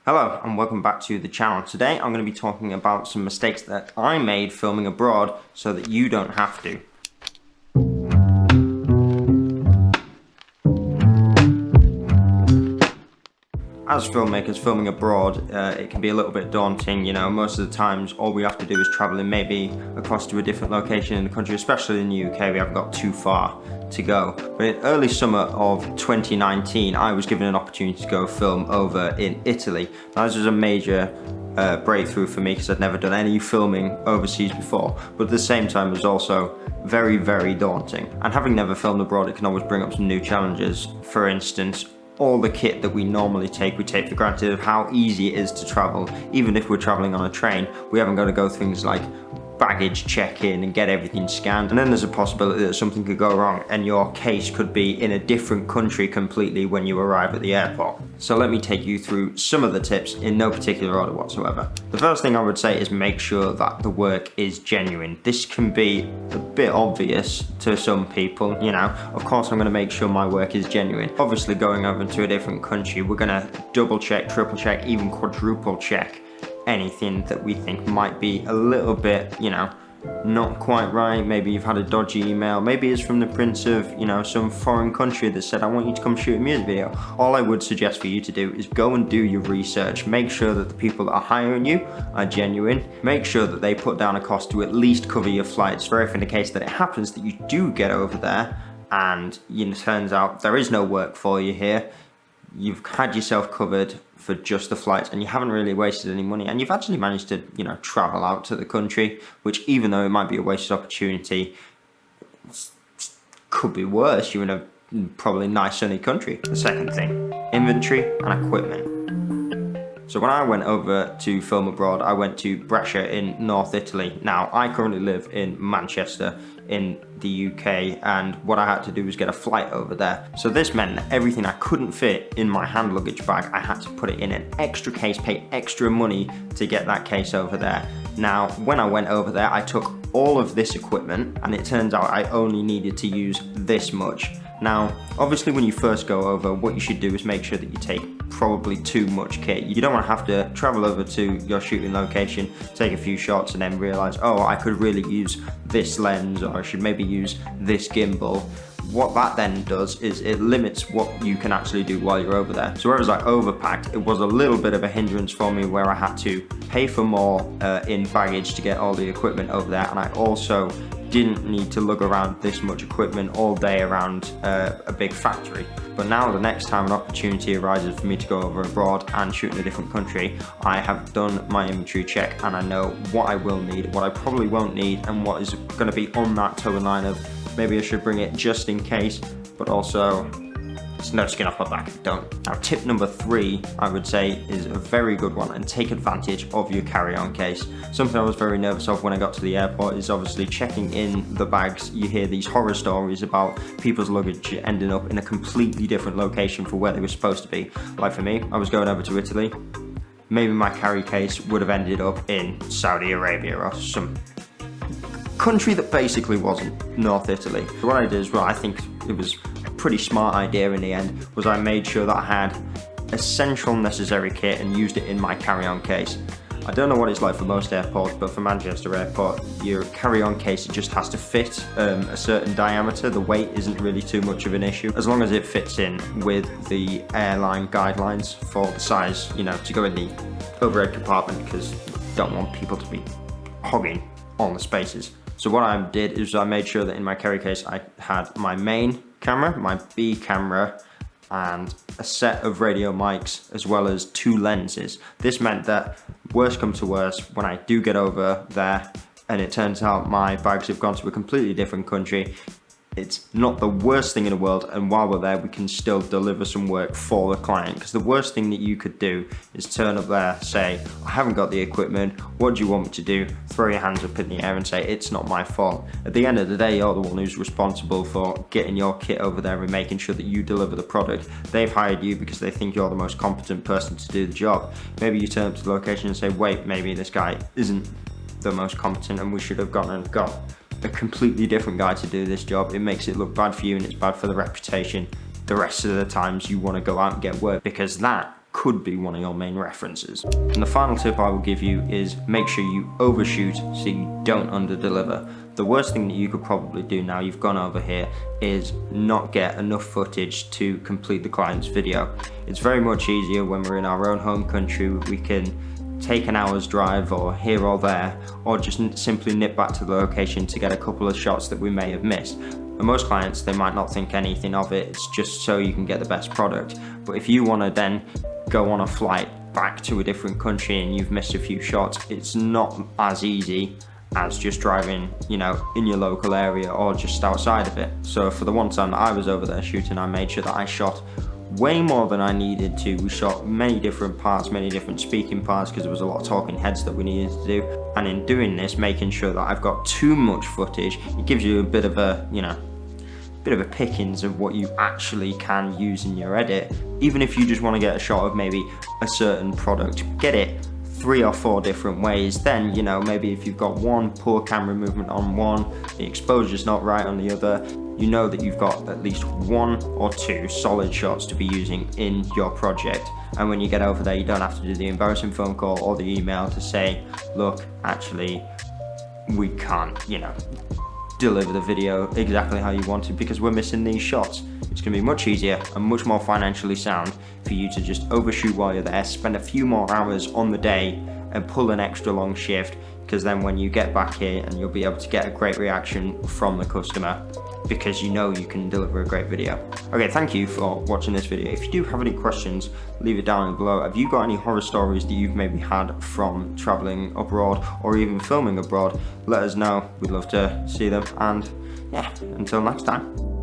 Hello and welcome back to the channel. Today I'm going to be talking about some mistakes that I made filming abroad so that you don't have to. As filmmakers filming abroad, it can be a little bit daunting. Most of the times all we have to do is travel in maybe across to a different location in the country, especially in the UK. We haven't got too far to go. But in early summer of 2019, I was given an opportunity to go film over in Italy. Now, this was a major breakthrough for me because I'd never done any filming overseas before, but at the same time it was also very, very daunting. And having never filmed abroad, it can always bring up some new challenges. For instance, all the kit that we normally take, we take for granted of how easy it is to travel. Even if we're traveling on a train, we haven't got to go things like baggage check-in and get everything scanned. And then there's a possibility that something could go wrong and your case could be in a different country completely when you arrive at the airport. So let me take you through some of the tips in no particular order whatsoever. The first thing I would say is make sure that the work is genuine. This can be a bit obvious to some people, Of course I'm going to make sure my work is genuine. Obviously going over to a different country, we're going to double check, triple check, even quadruple check anything that we think might be a little bit, not quite right. Maybe you've had a dodgy email. Maybe it's from the prince of, some foreign country that said, I want you to come shoot a music video. All I would suggest for you to do is go and do your research. Make sure that the people that are hiring you are genuine. Make sure that they put down a cost to at least cover your flights, for if in the case that it happens that you do get over there and it turns out there is no work for you here, you've had yourself covered for just the flights and you haven't really wasted any money, and you've actually managed to travel out to the country, which, even though it might be a wasted opportunity, could be worse. You're in a probably nice sunny country. The second thing, inventory and equipment. So when I went over to film abroad, I went to Brescia in North Italy. Now, I currently live in Manchester in the UK, and what I had to do was get a flight over there. So this meant that everything I couldn't fit in my hand luggage bag, I had to put it in an extra case, pay extra money to get that case over there. Now, when I went over there, I took all of this equipment, and it turns out I only needed to use this much. Now, obviously when you first go over, what you should do is make sure that you take probably too much kit. You don't want to have to travel over to your shooting location, take a few shots, and then realize, oh, I could really use this lens, or I should maybe use this gimbal. What that then does is it limits what you can actually do while you're over there. So whereas I overpacked, it was a little bit of a hindrance for me, where I had to pay for more in baggage to get all the equipment over there, and I also didn't need to lug around this much equipment all day around a big factory. But now the next time an opportunity arises for me to go over abroad and shoot in a different country, I have done my inventory check and I know what I will need, what I probably won't need, and what is going to be on that towing line of maybe I should bring it just in case, but also it's no skin off my back if I don't. Now, tip number 3, I would say, is a very good one, and take advantage of your carry-on case. Something I was very nervous of when I got to the airport is obviously checking in the bags. You hear these horror stories about people's luggage ending up in a completely different location for where they were supposed to be. Like for me, I was going over to Italy. Maybe my carry case would have ended up in Saudi Arabia or some country that basically wasn't North Italy. So what I did is, I think it was a pretty smart idea in the end, was I made sure that I had essential necessary kit and used it in my carry-on case. I don't know what it's like for most airports, but for Manchester Airport, your carry-on case, it just has to fit a certain diameter. The weight isn't really too much of an issue, as long as it fits in with the airline guidelines for the size, to go in the overhead compartment, because you don't want people to be hogging on the spaces. So what I did is I made sure that in my carry case I had my main camera, my B camera, and a set of radio mics, as well as 2 lenses. This meant that, worst come to worst, when I do get over there and it turns out my bags have gone to a completely different country, it's not the worst thing in the world, and while we're there we can still deliver some work for the client. Because the worst thing that you could do is turn up there, say, I haven't got the equipment, what do you want me to do? Throw your hands up in the air and say, it's not my fault. At the end of the day, you're the one who's responsible for getting your kit over there and making sure that you deliver the product. They've hired you because they think you're the most competent person to do the job. Maybe you turn up to the location and say, wait, maybe this guy isn't the most competent and we should have gone and got a completely different guy to do this job. It makes it look bad for you and it's bad for the reputation the rest of the times you want to go out and get work, because that could be one of your main references. And the final tip I will give you is make sure you overshoot so you don't underdeliver. The worst thing that you could probably do now you've gone over here is not get enough footage to complete the client's video. It's very much easier when we're in our own home country. We can take an hour's drive or here or there, or just simply nip back to the location to get a couple of shots that we may have missed. And most clients, they might not think anything of it, it's just so you can get the best product. But if you want to then go on a flight back to a different country and you've missed a few shots, it's not as easy as just driving, you know, in your local area or just outside of it. So for the one time that I was over there shooting, I made sure that I shot way more than I needed to. We shot many different parts, many different speaking parts, because there was a lot of talking heads that we needed to do. And in doing this, making sure that I've got too much footage, it gives you a bit of a, you know, bit of a pickings of what you actually can use in your edit. Even if you just want to get a shot of maybe a certain product, get it 3 or 4 different ways. Then, you know, maybe if you've got one poor camera movement on one, the exposure's not right on the other, you know that you've got at least 1 or 2 solid shots to be using in your project. And when you get over there, you don't have to do the embarrassing phone call or the email to say, look, actually, we can't, you know, deliver the video exactly how you wanted because we're missing these shots. It's going to be much easier and much more financially sound for you to just overshoot while you're there, spend a few more hours on the day and pull an extra long shift, because then when you get back here and you'll be able to get a great reaction from the customer because you know you can deliver a great video. Okay, thank you for watching this video. If you do have any questions, leave it down below. Have you got any horror stories that you've maybe had from traveling abroad or even filming abroad? Let us know. We'd love to see them. And yeah, until next time.